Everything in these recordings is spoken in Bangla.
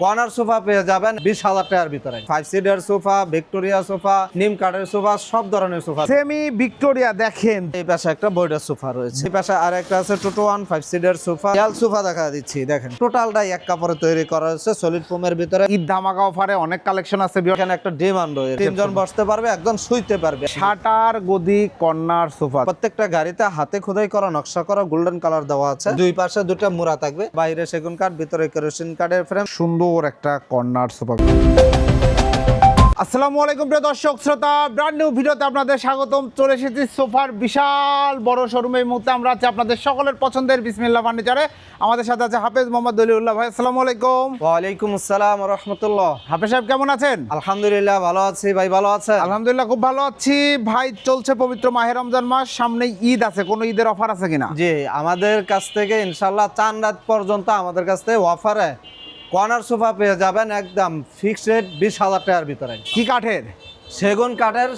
কর্নার সোফা পেয়ে যাবেন 20,000 টাকার ভিতরে। 5 সিটার সোফা, ভিক্টোরিয়া সোফা, নিম কাঠের সোফা, সব ধরনের সোফা। সেমি ভিক্টোরিয়া দেখেন, এই পাশে একটা বর্ডার সোফা রয়েছে, এই পাশে আরেকটা আছে টোটো 5 সিটার সোফা। এল সোফা দেখা দিচ্ছি, দেখেন টোটালটাই এক কাপড়ে তৈরি করা হয়েছে সলিড ফোমের ভিতরে। ঈদ ধামাকা অফারে অনেক কালেকশন আছে। এখানে একটা ডিমান্ড রয়েছে, তিনজন বসতে পারবে, একজন শুইতে পারবে। শাটার গদি কর্নার সোফা, প্রত্যেকটা গাড়িতে হাতে খোদাই করা নকশা করা গোল্ডেন কালার দেওয়া আছে। দুই পাশে দুটো মুড়া থাকবে, বাইরে সেগুন কাঠ, ভিতরে কেরোসিন কাঠের ফ্রেম। সুন্দর একটা কর্নার সোফা। আসসালামু আলাইকুম প্রিয় দর্শক শ্রোতা, ব্র্যান্ড নিউ ভিডিওতে আপনাদের স্বাগতম। চলে এসেছি সোফার বিশাল বড় শোরুমে। এই মুহূর্তে আমরা আছি আপনাদের সকলের পছন্দের বিসমিল্লাহ ফার্নিচারে। আমাদের সাথে আছে হাফেজ মোহাম্মদ দলিউল্লাহ ভাই। আসসালামু আলাইকুম। ওয়ালাইকুম আসসালাম ওয়া রাহমাতুল্লাহ। হাফেজ সাহেব কেমন আছেন? আলহামদুলিল্লাহ ভালো আছি ভাই, ভালো আছেন? আলহামদুলিল্লাহ খুব ভালো আছি ভাই। চলছে পবিত্র মাহে রমজান মাস, সামনে ঈদ আছে, কোনো ঈদের অফার আছে কিনা? জি, আমাদের কাছ থেকে ইনশাআল্লাহ চান রাত পর্যন্ত আমাদের কাছ থেকে অফারে কর্নার সোফা পেয়ে যাবেন একদম ফিক্সড রেট 20,000 টাকার ভিতরে। কি কাঠের? সেগুন কাঠের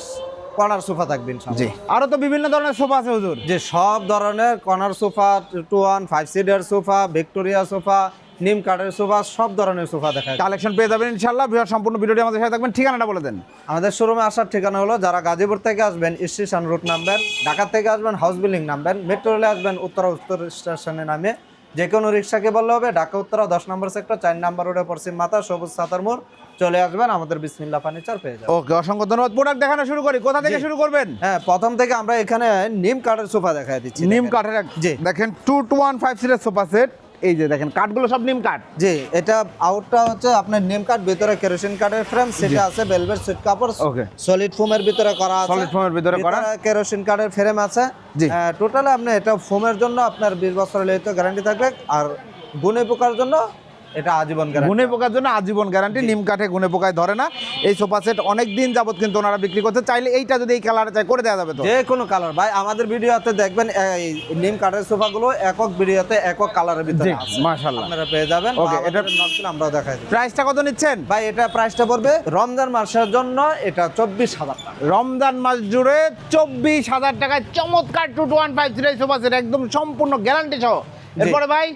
কর্নার সোফা থাকবে ইনশাআল্লাহ। জি, আরো তো বিভিন্ন ধরনের সোফা আছে হুজুর। যে সব ধরনের corner sofa, 2-1 5 seater sofa, Victoria sofa, নিম কাঠের সোফা, সব ধরনের সোফা দেখায় কালেকশন পেয়ে যাবেন ইনশাআল্লাহ। সম্পূর্ণ ভিডিওটি আমাদের সাথে থাকবেন। ঠিকানাটা বলে দেন। আমাদের শোরুমে আসার ঠিকানা হলো, যারা গাজীপুর থেকে আসবেন স্টেশন রুট নামবেন, ঢাকা থেকে আসবেন হাউস বিল্ডিং নামবেন, মেট্রো রেলে আসবেন উত্তর স্টেশনে নামে যে কোনো রিক্সাকে বললে হবে। ঢাকা উত্তরা 10 নম্বর সেক্টর 4 নম্বর রোডে পশ্চিম মাথা সবুজ সাতার মোড় চলে আসবেন, আমাদের বিসমিল্লাহ ফার্নিচার পেয়ে যাবেন। ওকে, অসংখ্য ধন্যবাদ। প্রোডাক্ট দেখানো শুরু করি, কোথা থেকে শুরু করবেন? হ্যাঁ, প্রথম থেকে আমরা এখানে নিম কাঠের সোফা দেখাই দিচ্ছি। নিম কাঠের জি দেখেন 2-1-5 সিটের সোফা সেট। এই যে দেখেন কাঠগুলো সব নিম কাঠ। জি, এটা আউটটা হচ্ছে আপনার নিম কাঠ, ভিতরে কেরোসিন কাঠের ফ্রেম, সেটা আছে ভেলভেট সুইট কাপড়, ওকে, সলিড ফোমের ভিতরে করা আছে। সলিড ফোমের ভিতরে করা, কেরোসিন কাঠের ফ্রেম আছে। জি, টোটালি আপনি এটা ফোমের জন্য আপনার 20 বছরের লিখিত গ্যারান্টি থাকবে, আর গুণে পোকার জন্য এটা আজীবন গ্যারান্টি। গুণে পোকার জন্য আজীবন গ্যারান্টি। নিম কাঠে গুণে পোকায় ধরে না। এই সোফা সেট অনেক দিন যাবত কিন্তু ওনারা বিক্রি করতে, চাইলে এইটা যদি এই কালারে চাই করে দেওয়া যাবে তো। যে কোনো কালার ভাই, আমাদের ভিডিওতে দেখবেন এই নিম কাঠের সোফাগুলো একক ভিডিওতে একক কালারের ভিতরে আছে, মাশাআল্লাহ আপনারা পেয়ে যাবেন। ওকে, এটা আমরাও দেখাই দিই। প্রাইসটা কত নিচ্ছেন ভাই এটা প্রাইসটা পড়বে রমজান মাসের জন্য এটা 24,000 টাকা। রমজান মাস জুড়ে 24,000 টাকায় চমৎকার 2-1-5 সিটের সোফা সেট, একদম সম্পূর্ণ গ্যারান্টি সহ। এরপরে ভাই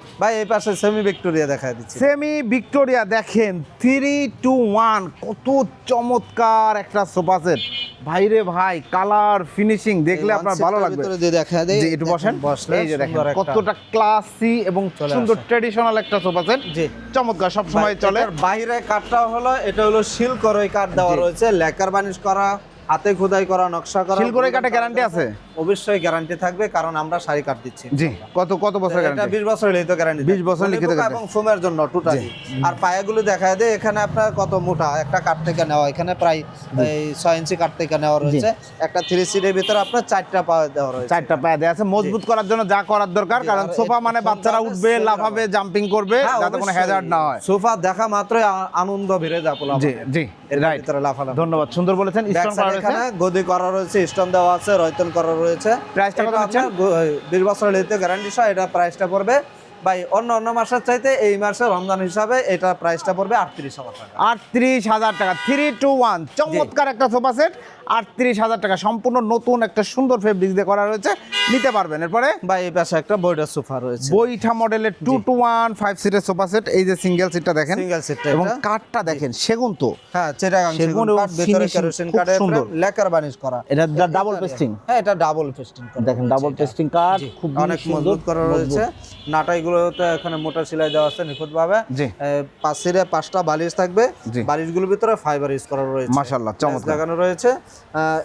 এই পাশে সেমি ভিক্টোরিয়া দেখাই দিচ্ছি। সেমি ভিক্টোরিয়া দেখেন 3-2-1, কত চমৎকার একটা সোফা সেট ভাইরে ভাই। কালার ফিনিশিং দেখলে আপনার ভালো লাগবে। ভিতরে দেখা দেই, জি একটু বসেন। এই যে দেখেন কতটা ক্লাসি এবং সুন্দর ট্র্যাডিশনাল একটা সোফা সেট। জি, চমৎকার, সব সময় চলে। বাইরে কাঠটা হলো, এটা হলো সিল্করই কাঠ দেওয়া রয়েছে, লেকার বানিশ করা, হাতে খোদাই করা, নকশা করা। সিল্করই কাঠে গ্যারান্টি আছে? অবশ্যই গ্যারান্টি থাকবে, কারণ আমরা শাড়ি কাঠ দিচ্ছি। জি, কত বছর এটা গ্যারান্টি? 20 বছর লিখিত গ্যারান্টি। 20 বছর লিখিত গ্যারান্টি এবং ফোমের জন্য টোটালি। আর পায়াগুলো দেখায় দেয়, এখানে আপনার কত মোটা একটা কাঠ থেকে নেওয়া, এখানে প্রায় এই 6 ইঞ্চি কাঠ থেকে নেওয়া রয়েছে। একটা 3 সিটের ভিতরে আপনার 4টা পায়া দেওয়া রয়েছে। 4টা পায়া দেওয়া আছে মজবুত করার জন্য, যা করার দরকার। কারণ সোফা মানে বাচ্চারা উঠবে, লাফাবে, জাম্পিং করবে, যাতে কোনো হ্যাজার্ড না হয়। সোফা দেখা মাত্রই আনন্দ ভিড়ে যায় পোলা। জি জি, রাইট, ভিতরে লাফালাফি। ধন্যবাদ, সুন্দর বলেছেন। স্টোন করা রয়েছে, গদি করা রয়েছে, স্টোন দেওয়া আছে, রয়তন করা রয়েছে। প্রাইসটা কত নিচ্ছেন? 20 বছর লিখিত গ্যারান্টি সহ এটা প্রাইসটা পড়বে ভাই অন্য মাসের চাইতে এই মাসে রমজান হিসাবে এটা প্রাইসটা পড়বে 38,000 টাকা। 38,000 টাকা 3-2-1 চমৎকার একটা সোফা সেট। 38,000 টাকা, সম্পূর্ণ নতুন একটা সুন্দর ফেব্রিক দিয়ে করা রয়েছে, নিতে পারবেন। এরপরে ভাই এই পাশে একটা বইটার সোফা রয়েছে, বইটা মডেলের 2-1-5 সিটের সোফা সেট। এই যে সিঙ্গেল সিটটা দেখেন, সিঙ্গেল সিটটা, এবং কাঠটা দেখেন সেগুন তো। হ্যাঁ, চিটাগাং সেগুন কাঠ, ভিতরে কেরোসিন কাঠের ফ্রেম, লেকার বানিশ করা। এটা ডাবল পেস্টিং। হ্যাঁ, এটা ডাবল পেস্টিং করা। দেখেন ডাবল পেস্টিং কাঠ, খুব অনেক মজবুত করা রয়েছে। নাটাইগুলোতে এখানে মোটা সেলাই দেওয়া আছে নিখুঁতভাবে। জি, 5 সিটে 5টা বালিশ থাকবে, বালিশগুলোর ভিতরে ফাইবার ইউজ করা রয়েছে। মাশাআল্লাহ চমৎকার লাগানো রয়েছে।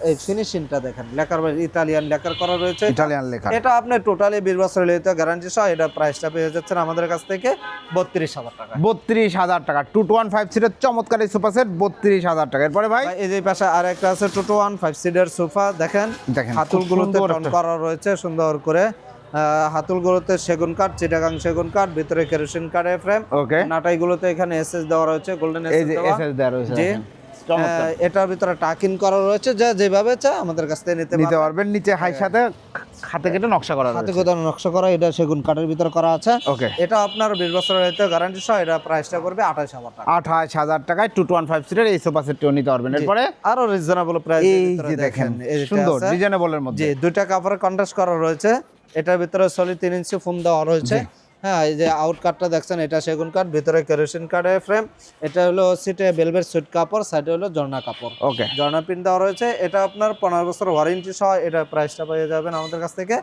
এই ফিনিশিংটা দেখেন, লেকার ইতালিয়ান লেকার করা রয়েছে, ইতালিয়ান লেকার। এটা আপনি টোটালি 20 বছর লিখিত গ্যারান্টি সহ এটা প্রাইসটা পেয়ে যাচ্ছেন আমাদের কাছ থেকে 32,000 টাকা। 32,000 টাকা 2-1-5 সিটের চমৎকার এই সোফা সেট, 32,000 টাকা। এরপরে ভাই এই যে পাশে আরেকটা আছে টোটো 5 সিটার সোফা দেখেন, হাতুলগুলোতে টন করা রয়েছে সুন্দর করে। হাতুলগুলোতে সেগুন কাঠ, চিটাগাং সেগুন কাঠ, ভিতরে কেরোসিন কাঠের ফ্রেম। ওকে, নাটাইগুলোতে এখানে এসএস দেওয়া রয়েছে, গোল্ডেন এসএস দেওয়া রয়েছে। জি, এটার ভিতরে টাকিন করা রয়েছে, যা যেভাবে চায় আমাদের কাছ থেকে নিতে পারবেন। নিচে হাই সাথে হাতে কেটে নকশা করা রয়েছে, হাতে কেটে নকশা করা, এটা সেগুন কাঠের ভিতরে করা আছে। ওকে, এটা আপনার 20 বছরের হইতে গ্যারান্টি সহ এটা প্রাইসটা পড়বে 28,000 টাকা। 28,000 টাকায় 2-1-5 সিটের এই সোফা সেটটিও নিতে পারবেন। এরপরে আরো রিজনেবল প্রাইস, এই যে দেখেন সুন্দর ডিজাইনেবলের মধ্যে। জি, দুইটা কাপড়ে কন্ট্রাস্ট করা রয়েছে। এটার ভিতরে সলিড 3 ইঞ্চি ফোম দেওয়া রয়েছে, হ্যাঁ, এই যে আউট কাটটা দেখছেন, এটা সেগুন কাঠ, ভিতরে কেরোসিন কাঠের ফ্রেম। এটা হলো সিটে ভেলভেট সুইট কাপড়, সাইডে হলো ঝর্ণা কাপড়, ওকে। ঝর্ণা প্রিন্ট দেওয়া রয়েছে। এটা আপনার 15 বছর ওয়ারেন্টি সহ। এটা প্রাইসটা পেয়ে যাবেন আমাদের কাছ থেকে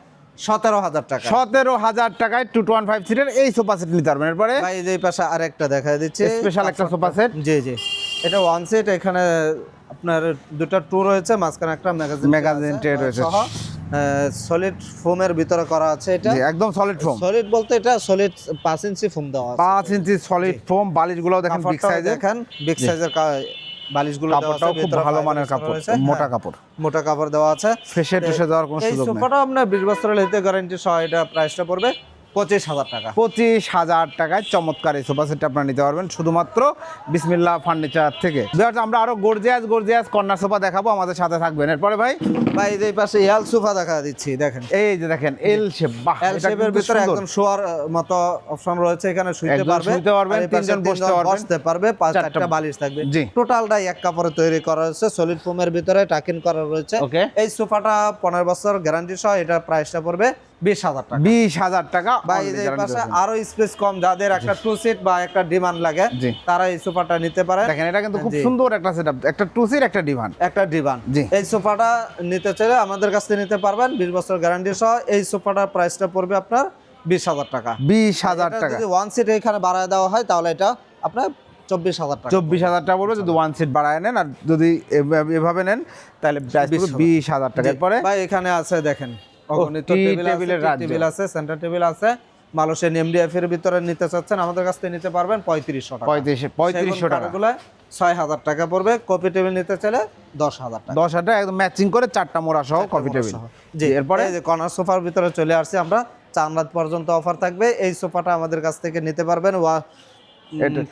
17,000 টাকা। 17,000 টাকায় 215 সিটের এই সোফা সেট নিতে পারবেন। এরপরে ভাই এই যে এই পাশে আরেকটা দেখা দিচ্ছি, স্পেশাল একটা সোফা সেট। জি জি, এটা ওয়ান সিট। এখানে আপনার দুটো টু রয়েছে, মাঝখানে একটা ম্যাগাজিন ট্রে রয়েছে সহ সলিড ফোমের ভিতরে করা আছে। এটা জি, একদম সলিড ফোম। সলিড বলতে এটা সলিড 5 ইঞ্চি ফোম দেওয়া আছে। 5 ইঞ্চি সলিড ফোম। বালিশগুলো দেখেন বিগ কাপড়টাও সাইজের, দেখেন বিগ সাইজের বালিশগুলো দেওয়া আছে। কাপড়টাও খুব ভিতরে ভালো fiber মানের করা কাপড়, রয়েছে। মোটা হ্যাঁ, কাপড়, মোটা কাপড় দেওয়া আছে। ফ্রেশে ট্রেশে দেওয়ার কোনো এই সুযোগ নেই। সোফাটা আপনার 20 বছরের হিতে গ্যারান্টি সহ। এটা প্রাইসটা পড়বে 25,000 টাকা। 25,000 টাকায় চমৎকার এই সোফা সেটটা আপনারা নিতে পারবেন শুধুমাত্র বিসমিল্লাহ ফার্নিচার থেকে। বিয়ার্স, আমরা আরো গর্জিয়াস কর্নার সোফা দেখাবো, আমাদের সাথে থাকবেন। এরপরে ভাই ভাই এই যে এই পাশে এল সোফা দেখা দিচ্ছি, দেখেন এই যে দেখেন এল শেপ। বাহ, এল এটা শেপের কিন্তু ভিতরে সুন্দর। একদম শোয়ার মতো অপশন রয়েছে। এখানে শুইতে একজন পারবে, শুইতে পারবেন, আর এই পাশে তিনজন বসতে পারবেন। বসতে পারবে, চারটা 4টা বালিশ থাকবে। জি। টোটালটাই এক কাপড়ে তৈরি করা হয়েছে, সলিড ফোমের ভিতরে টাকিং করা রয়েছে। ওকে। এই সোফাটা 15 বছর গ্যারান্টি সহ। এটা প্রাইসটা পড়বে 20,000 টাকা। 20,000 টাকা। ভাই এই পাশে আরো স্পেস কম, যাদের একটা টু সিট বা একটা ডিমান্ড লাগে, জি। তারা এই সোফাটা নিতে পারে। দেখেন এটা কিন্তু খুব জি। সুন্দর একটা সেটআপ, একটা টু সিট একটা ডিভান। একটা ডিভান। জি। এই সোফাটা নিতে চাইলে আমাদের কাছ থেকে নিতে পারবেন 20 বছর গ্যারান্টি সহ। এই সোফাটার প্রাইসটা পড়বে আপনার 20,000 টাকা। 20,000 এটা টাকা। যদি ওয়ান সিট এখানে বাড়ায় দেওয়া হয় তাহলে এটা আপনার 24,000 টাকা। 24,000 টাকা পড়বে যদি ওয়ান সিট বাড়ায় নেন, আর যদি এভাবে নেন তাহলে প্রাইস পড়বে 20,000 টাকা। এরপরে ভাই এখানে আছে দেখেন, অগণিত টি টেবিল টেবিলের রাজ্য। টেবিল আছে, সেন্টার টেবিল আছে। মালয়েশিয়ান এমডিএফ এর ভিতরে নিতে চাচ্ছেন, আমাদের কাছ থেকে নিতে পারবেন 3500 টাকা। 3500 টাকা। এগুলো 6,000 টাকা পড়বে। কপি টেবিল নিতে চাইলে 10,000 টাকা। 10,000 টাকা একদম ম্যাচিং করে 4টা মোড়া সহ কফি টেবিল। জি, এরপরে এই যে কর্নার সোফার ভিতরে চলে আসছি আমরা। 4 রাত পর্যন্ত অফার থাকবে। এই সোফাটা আমাদের কাছ থেকে নিতে পারবেন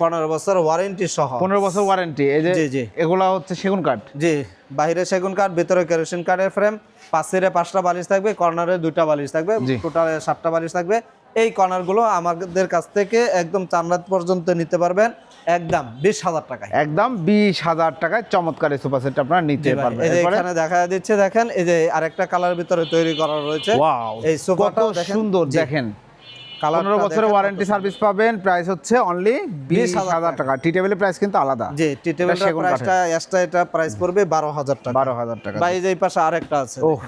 15 বছর ওয়ারেন্টি সহ। 15 বছর ওয়ারেন্টি। এই যে জি, জি। এগুলা হচ্ছে সেগুন কাঠ। জি, বাইরে সেগুন কাঠ, ভিতরে কেরোসিন কাঠের ফ্রেম। পাশের 5টা বালিশ থাকবে, কর্নারে 2টা বালিশ থাকবে, জি। টোটাল 7টা বালিশ থাকবে। এই কর্নারগুলো আমাদের কাছ থেকে একদম 4 রাত পর্যন্ত নিতে পারবেন একদম 20,000 টাকায়। একদম 20,000 টাকায় চমৎকার এই সোফা সেটটা আপনারা নিতে পারবেন। এই যে এরপরে এখানে দেখা দিচ্ছে, দেখেন এই যে আরেকটা কালার ভিতরে তৈরি করা রয়েছে। ওয়াও, এই সোফাটা কত সুন্দর দেখেন। 15 বছরের ওয়ারেন্টি সার্ভিস পাবেন। প্রাইস হচ্ছে অনলি 20,000 টাকা। টি টেবিলের প্রাইস কিন্তু আলাদা। জি, টি টেবিলের সেগুন প্রাইসটা এক্সট্রা, এটা প্রাইস পড়বে 12,000 টাকা। 12,000 টাকা। ভাই এই পাশে আরেকটা আছে, ওহ,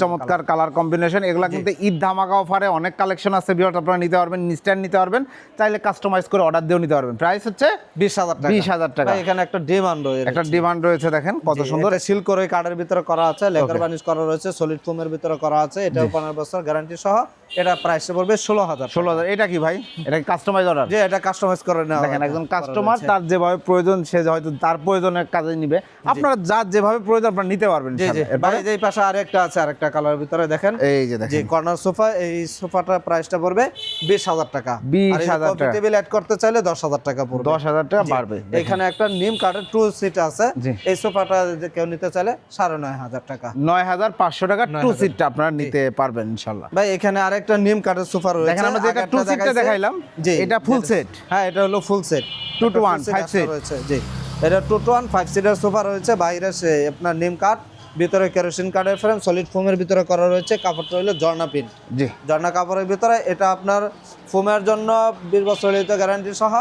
চমৎকার কালার কম্বিনেশন। এগুলা কিন্তু ঈদ ধামাকা অফারে অনেক কালেকশন আছে, বিয়ার আপনারা নিতে পারবেন, ইনস্ট্যান্ট নিতে পারবেন, চাইলে কাস্টমাইজ করে অর্ডার দিয়েও নিতে পারবেন। প্রাইস হচ্ছে 20,000 টাকা। 20,000 টাকা। ভাই এখানে একটা ডিমান্ড রয়েছে, একটা ডিমান্ড রয়েছে, দেখেন কত সুন্দর। সিল্ক করে কাঠের ভিতরে করা আছে, লেকার বানিশ করা রয়েছে, সলিড ফোমের ভিতরে করা আছে। এটা 15 বছর গ্যারান্টি সহ। এটা প্রাইস পড়বে 16,000। 16,000। এটা কি ভাই? এটা কি কাস্টমাইজ অর্ডার? যে এটা কাস্টমাইজ করে নেওয়া। দেখেন একজন কাস্টমার তার যেভাবে প্রয়োজন, সে হয়তো তার প্রয়োজনের কাজে নিবে। আপনারা যার যেভাবে প্রয়োজন আপনারা নিতে পারবেন। জি জি। ভাই এই পাশে আরেকটা আছে, আরেকটা কালার ভিতরে দেখেন, এই যে যে দেখেন কর্নার সোফা। এই সোফাটার প্রাইসটা পড়বে 20,000 টাকা। 20,000 টাকা। টেবিল অ্যাড করতে চাইলে 10,000 টাকা পড়বে। 10,000 টাকা জি। বাড়বে। এখানে একটা নিম কাঠের টু সিট আছে। জি। এই সোফাটা যে কেউ নিতে চাইলে 9,500 টাকা। 9,500 টাকা টু 9,000 সিটটা আপনারা নিতে পারবেন ইনশাআল্লাহ। ভাই এখানে আরেকটা নিম কাঠের সোফা রয়েছে। দেখেন আমরা যেটা টু সিটটা দেখাইলাম, জি, এটা ফুল সেট। হ্যাঁ, এটা হলো ফুল সেট। 2 to 1 5 সিট রয়েছে। জি, এটা 2 to 1 5 সিটার সোফা রয়েছে। বাইরে আপনার নিম কাঠ, ভিতরে কেরোসিন কাঠের ফ্রেম, সলিড ফোমের ভিতরে করা রয়েছে। কাপড়টা হলো ঝর্ণা প্রিন্ট। জি। ঝর্ণা কাপড়ের ভিতরে। এটা আপনার ফোমের জন্য 20 বছর গ্যারান্টি সহ।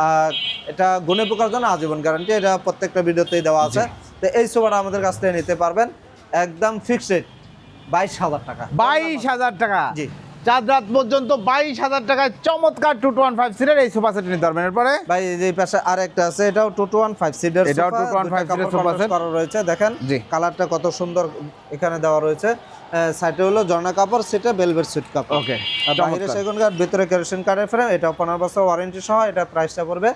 আর এটা গুণে পোকার জন্য আজীবন গ্যারান্টি। এটা প্রত্যেকটা ভিডিওতেই দেওয়া আছে। তো এই সোফাটা আমাদের কাছ থেকে নিতে পারবেন একদম ফিক্সড 22,000 টাকা। 22,000 টাকা। জি। 4 রাত পর্যন্ত 22,000 টাকায় চমৎকার 215 সিটের এই সোফা সেট নিতে পারবেন। এরপরে ভাই এই পাশে আরেকটা আছে, এটাও 2 to 1 5 সিটার সোফা। এটাও 2 to 1 5 সিটের সোফা সেট করা রয়েছে। দেখেন জি। কালারটা কত সুন্দর এখানে দেওয়া রয়েছে। সাইডে হলো ঝর্ণা কাপড়, সেটা ভেলভেট সুইট কাপড়। ওকে। আর বাইরে সেগুন কাঠ, ভিতরে কেরোসিন কাঠের ফ্রেম। এটা 15 বছর ওয়ারেন্টি সহ। এটা প্রাইসটা পড়বে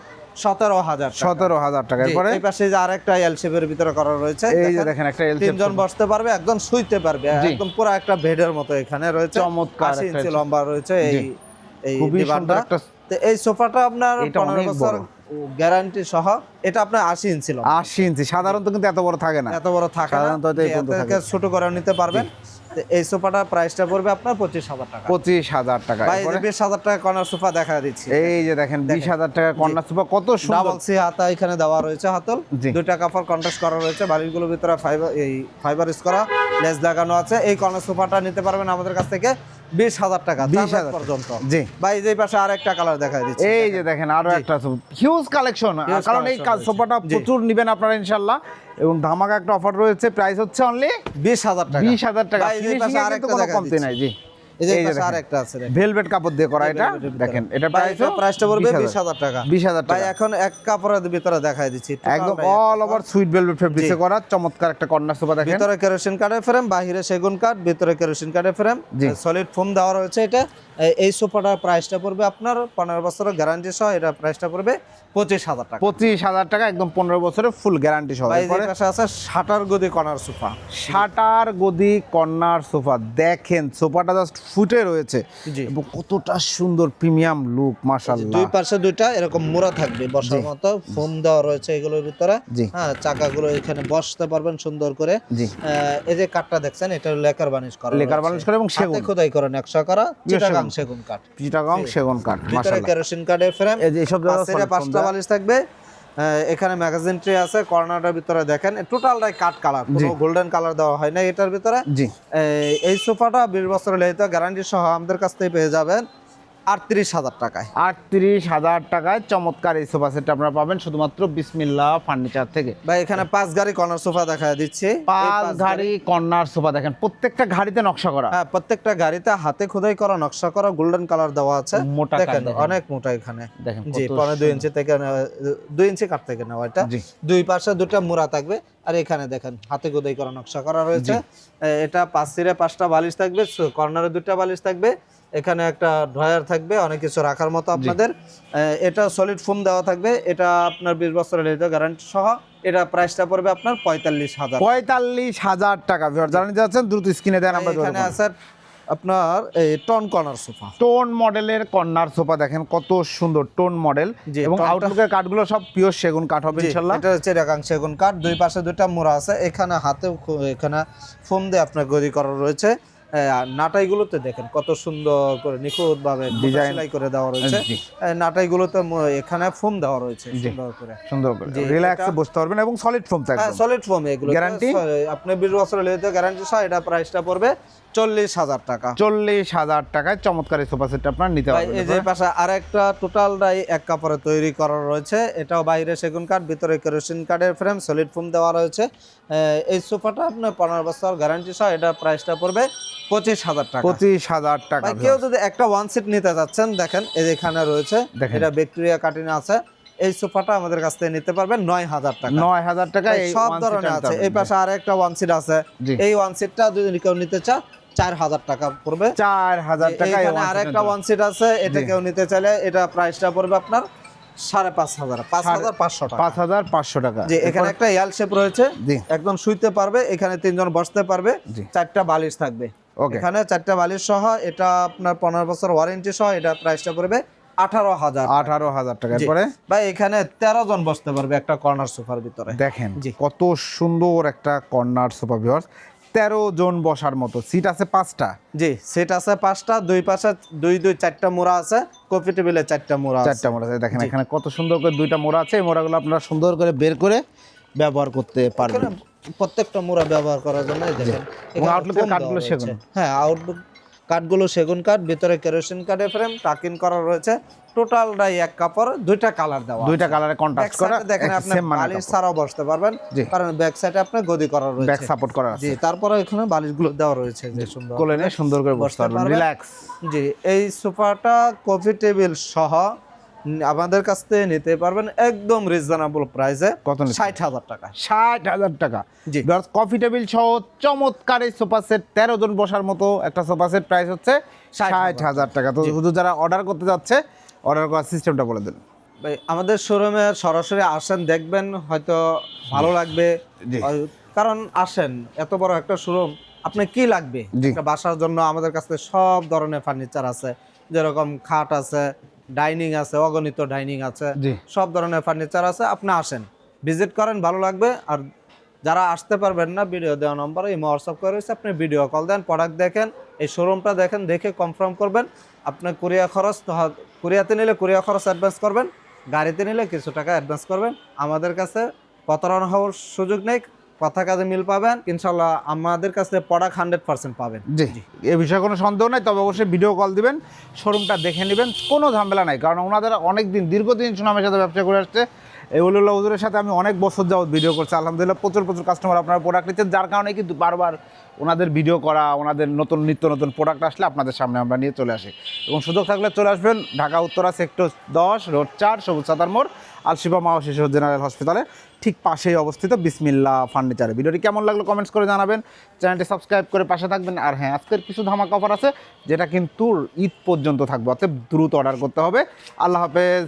17,000 টাকা। 17,000 টাকা। এরপরে এই পাশে যে আরেকটা এল শেপের ভিতরে করা রয়েছে। এই যে দেখেন একটা এল শেপ। তিনজন বসতে পারবে, একদম শুইতে পারবে, একদম পুরো একটা বেডের মতো এখানে রয়েছে। চমৎকার 80 একটা ইঞ্চি লম্বা রয়েছে এই খুবই সুন্দর ডিভানটা। একটা। তো এই সোফাটা আপনার এটা 15 অনেক বছর বড়। গ্যারান্টি সহ। এটা আপনার 80 ইঞ্চি লম্বা। 80 ইঞ্চি সাধারণত কিন্তু এত বড় থাকে না। এত বড় থাকে না, সাধারণত এই পর্যন্ত এর থেকে থাকে। ছোট করে নিতে পারবেন। তো এই সোফাটার প্রাইসটা পড়বে আপনার 25,000 টাকা। 25,000 টাকা। ভাই এরপরে 20,000 টাকা কর্নার সোফা দেখা দিচ্ছি। এই যে দেখেন 20,000 টাকা কর্নার সোফা, কত সুন্দর। ডাবল সি হাতা এখানে দেওয়া রয়েছে, হাতল জি। 2টা কাপড় কন্ট্রাস্ট করা রয়েছে। বালিশগুলোর ভিতরে ফাইবার ইউজ করা লেস লাগানো আছে। এই কর্নার সোফাটা নিতে পারবেন আমাদের কাছ থেকে 20,000 টাকা 20,000 পর্যন্ত। জি ভাই যে পাশে আরেকটা কালার দেখাই দিচ্ছি, এই যে দেখেন আরো একটা হিউজ কালেকশন, Huge কারণ এই collection রয়েছে। সোফাটা জি। প্রচুর নেবেন আপনারা ইনশাআল্লাহ, এবং ধামাকা একটা অফার রয়েছে, প্রাইস হচ্ছে অনলি 20,000 টাকা। 20,000 টাকা। ভাই, এই যে পাশে ফিনিশিং এ আরেকটা কিন্তু কোনো দেখাই কমতি দিচ্ছি। নাই। জি এই যে এই যে পাশে দেখেন। আরেকটা আছে দেখেন। ভেলভেট কাপড় দিয়ে করা এটা, ভেলভেটের ভিতরে। দেখেন এটা ভাই, প্রাইস এটা প্রাইসটা পড়বে 20,000 টাকা। 20,000 ভাই টাকা। এখন এক কাপড়ের ভিতরে দেখাই দিচ্ছি, একদম টোটালটাই এক অল কাপড়। ওভার সুইট ভেলভেট ফেব্রিক্সে করা চমৎকার একটা কর্নার সোফা দেখেন। ভিতরে কেরোসিন কাঠের ফ্রেম, বাহিরে সেগুন কাঠ, ভিতরে কেরোসিন কাঠের ফ্রেম, জি। সলিড ফোম দেওয়া রয়েছে। এটা এই সোফাটার প্রাইসটা পড়বে আপনার 15 বছরের গ্যারান্টি সহ, এটা প্রাইসটা পড়বে 25,000 টাকা। 25,000 টাকা, একদম 15 বছরের ফুল গ্যারান্টি সহ। ভাই এই এরপরে পাশে আছে শাটার গদি কর্নার সোফা। শাটার গদি কর্নার সোফা দেখেন, সোফাটা জাস্ট ফুটে রয়েছে জি। এবং কতটা সুন্দর প্রিমিয়াম লুক মাশাআল্লাহ। দুই পাশে দুইটা এরকম মোড়া থাকবে বসার মতো, ফোম দেওয়া রয়েছে এগুলোর ভিতরে। জি। হ্যাঁ, চাকাগুলো এখানে বসতে পারবেন সুন্দর করে। জি। এই যে কাঠটা দেখছেন, এটা লেকার বানিশ করা, লেকার বানিশ করা এবং সেগুন। হাতে খোদাই করা নকশা করা চিটাগাং সেগুন কাঠ। চিটাগং সেগুন কাঠ ভিতরে মাশাআল্লাহ। কেরোসিন কাঠের ফ্রেম, এই যে এসব জায়গা পাঁচটা বালিশ থাকবে। এখানে ম্যাগাজিন ট্রে আছে, কর্নারটার ভিতরে দেখেন টোটালটাই কাঠ কালার, কোনো গোল্ডেন কালার দেওয়া হয় না এটার ভিতরে। জি। এই সোফাটা 20 বছরের লেহিত গ্যারান্টি সহ আমাদের কাছ থেকে পেয়ে যাবেন 38,000 টাকায়। 38,000 টাকায় চমৎকার এই সোফা সেটটা আপনারা পাবেন শুধুমাত্র বিসমিল্লাহ ফার্নিচার থেকে। ভাই এখানে 5 গাড়ি কর্নার সোফা দেখা দিচ্ছি। এই 5 ঘাড়ি কর্নার সোফা দেখেন, প্রত্যেকটা ঘাড়িতে নকশা করা। হ্যাঁ, প্রত্যেকটা গাড়িতে হাতে খোদাই করা নকশা করা গোল্ডেন কালার দেওয়া আছে। মোটা কাঠ দেখেন দেখেন। অনেক মোটা এখানে। দেখেন জি, কত 2 ইঞ্চি থেকে 2 ইঞ্চি কাঠ থেকে নেওয়া এটা। জি। দুই পাশে দুটো মুড়া থাকবে, আর এখানে দেখেন হাতে খোদাই করা নকশা করা রয়েছে। এটা 5 সিরে 5টা বালিশ থাকবে, কর্নারে 2টা বালিশ থাকবে, এখানে একটা ড্রয়ার থাকবে, অনেক কিছু রাখার মতো আপনাদের। এটা সলিড ফোম দেওয়া থাকবে, এটা আপনার 20 বছরের গ্যারান্টি সহ। এটা প্রাইসটা পড়বে আপনার 45,000। 45,000 টাকা। জানেন যাচ্ছেন দ্রুত স্ক্রিনে দেন। আমরা এখানে আছে আপনার এই টন কর্নার সোফা, টোন মডেলের কর্নার সোফা দেখেন কত সুন্দর টোন মডেল, জি, এবং টোনটা- আউটলুকের কাঠগুলো সব পিওর সেগুন কাঠ হবে ইনশাআল্লাহ। এটা হচ্ছে চিটাগাং সেগুন কাঠ, দুই পাশে দুইটা মোড়া আছে, এখানে হাতে এখানে ফোম দিয়ে আপনার গদি করা রয়েছে। আর নাটাইগুলোতে দেখেন কত সুন্দর করে নিখুঁত ভাবে ডিজাইন সেলাই করে দেওয়া রয়েছে। জি। নাটাইগুলোতে এখানে ফোম দেওয়া রয়েছে সুন্দর করে। সুন্দর করে জি, রিল্যাক্সে এটা- বসতে পারবেন এবং সলিড ফোম থাকবে। সলিড ফোম এগুলো Guarantee? আপনি 20 বছরের লেতে গ্যারান্টি সহ, এটা প্রাইসটা পড়বে 40,000 টাকা। 40,000 টাকায় চমৎকার এই সোফা সেটটা আপনারা নিতে ভাই, পারবেন। এই যে পাশে আরেকটা টোটালটাই এক কাপড়ে তৈরি করা রয়েছে, এটাও বাইরে সেগুন কাঠ, ভিতরে কেরোসিন কাঠের ফ্রেম, সলিড ফোম দেওয়া রয়েছে। এই সোফাটা আপনার 15 বছর গ্যারান্টি সহ, এটা প্রাইসটা পড়বে 25,000 টাকা। 25,000 টাকা। ভাই, কেউ যদি একটা ওয়ান সিট নিতে যাচ্ছেন, দেখেন এই যে এখানে রয়েছে, দেখেন। এটা ব্যাকটেরিয়া কাটিং আছে। এই সোফাটা আমাদের কাছ থেকে নিতে পারবেন 9,000 টাকা। 9,000 টাকা ভাই, এই সব one ধরনের seater আছে। নিতে এই পাশে আরেকটা ওয়ান সিট আছে, জি। এই ওয়ান সিটটা যদি কেউ নিতে চায় 4,000 টাকা পড়বে। 4,000 টাকা। এখানে আরেকটা ওয়ান সিট আছে, এটা কেউ নিতে চাইলে এটা প্রাইসটা পড়বে আপনার 5,500, 5,500 টাকা। 5,500 টাকা। যে এখানে একটা এল শেপ রয়েছে, জি। একদম শুইতে পারবে, এখানে 3 জন বসতে পারবে, জি। 4টা বালিশ থাকবে। Okay. এখানে 4টা বালিশ সহ, এটা আপনার 15 বছর ওয়ারেন্টি সহ, এটা প্রাইসটা পড়বে 18,000। 18,000 টাকা। জি। এরপরে ভাই, এখানে 13 জন বসতে পারবে একটা কর্নার সোফার ভিতরে। দেখেন জি। কত সুন্দর একটা কর্নার সোফা ভিউয়ার্স, 13 জন বসার মতো, সিট আছে 5টা। জি, সেট আছে 5টা, দুই পাশে 4টা মোড়া আছে, কফি টেবিলে 4টা মোড়া আছে। 4টা মোড়া আছে দেখেন, এখানে কত সুন্দর করে 2টা মোড়া আছে। এই মোড়াগুলো আপনারা সুন্দর করে বের করে ব্যবহার করতে পারবেন। এখানে প্রত্যেকটা মোড়া ব্যবহার করার জন্য এই দেখেন, এবং এখানে আউটলুকের foam কাঠগুলো দেওয়া সেগুন। রয়েছে। হ্যাঁ, আউটলুক কাঠগুলো সেগুন কাঠ, ভিতরে কেরোসিন কাঠের ফ্রেম, টাকিন করা রয়েছে। টোটালটাই এক কাপড়, 2টা কালার দেওয়া। 2টা কালারে ব্যাক কন্ট্রাস্ট করা, সাইডে দেখেন আপনি সেম মানে বালিশ ছাড়াও বসতে পারবেন, জি। কারণ ব্যাক সাইডে আপনি গদি করা রয়েছে, ব্যাক সাপোর্ট করা আছে। জি। তারপরে এখানে বালিশগুলো দেওয়া রয়েছে যে সুন্দর কোলে নিয়ে সুন্দর করে বসতে বসতে পারবেন পারবেন। রিল্যাক্স। জি, এই সোফাটা কফি টেবিল সহ আমাদের কাছ থেকে নিতে পারবেন একদম রিজনেবল প্রাইসে। কত নিচ্ছেন? 60,000 টাকা। 60,000 টাকা। জি। কফি টেবিল সহ চমৎকার এই সোফা সেট, 13 জন বসার মতো একটা সোফা সেট, প্রাইস হচ্ছে 60,000 টাকা। তো শুধু যারা অর্ডার করতে যাচ্ছে, অর্ডার করার সিস্টেমটা বলে দেন। ভাই, আমাদের শোরুমে সরাসরি আসেন, দেখবেন, হয়তো ভালো লাগবে। জি। কারণ আসেন, এত বড় একটা শোরুম, আপনার কি লাগবে? জি। একটা বাসার জন্য আমাদের কাছে সব ধরনের ফার্নিচার আছে, যেরকম খাট আছে, ডাইনিং আছে, অগণিত ডাইনিং আছে, জি। সব ধরনের ফার্নিচার আছে। আপনি আসেন, ভিজিট করেন, ভালো লাগবে। আর যারা আসতে পারবেন না, ভিডিও দেওয়া নম্বরে এই হোয়াটসঅ্যাপ করে রয়েছে, আপনি ভিডিও কল দেন, প্রোডাক্ট দেখেন, এই শোরুমটা দেখেন, দেখে কনফার্ম করবেন। আপনার কুরিয়ার খরচ, কুরিয়াতে নিলে কুরিয়ার খরচ অ্যাডভান্স করবেন, গাড়িতে নিলে কিছু টাকা অ্যাডভান্স করবেন। আমাদের কাছে প্রতারণা হওয়ার সুযোগ নেই, কথা কাজে মিল পাবেন, ইনশাল্লাহ আমাদের কাছে প্রোডাক্ট 100% পাবেন। জি এ বিষয়ে কোনো সন্দেহ নাই, তবে অবশ্যই ভিডিও কল দিবেন, শোরুমটা দেখে নেবেন, কোনো ঝামেলা নাই। কারণ ওনাদের অনেক দিন দীর্ঘদিন সুনামের সাথে ব্যবসা করে আসছে। এই ওলিউল্লাহ হুজুরের সাথে আমি অনেক বছর যাবত ভিডিও করছি, আলহামদুলিল্লাহ প্রচুর কাস্টমার আপনারা প্রোডাক্ট নিচ্ছেন, যার কারণে কিন্তু বারবার ওনাদের ভিডিও করা, ওনাদের নিত্য নতুন প্রোডাক্ট আসলে আপনাদের সামনে আমরা নিয়ে চলে আসি। এবং সুযোগ থাকলে চলে আসবেন ঢাকা উত্তরা সেক্টর 10 রোড 4 সবুজ সাতার মোড়, আলশিফা মা ও শিশু জেনারেল হসপিটালে ঠিক পাশেই অবস্থিত বিসমিল্লাহ ফার্নিচারে। ভিডিওটি কেমন লাগলো কমেন্টস করে জানাবেন, চ্যানেলটি সাবস্ক্রাইব করে পাশে থাকবেন। আর হ্যাঁ, আজকের কিছু ধামাকা অফার আছে যেটা কিন্তু ঈদ পর্যন্ত থাকবে, অতএব দ্রুত অর্ডার করতে হবে। আল্লাহ হাফেজ।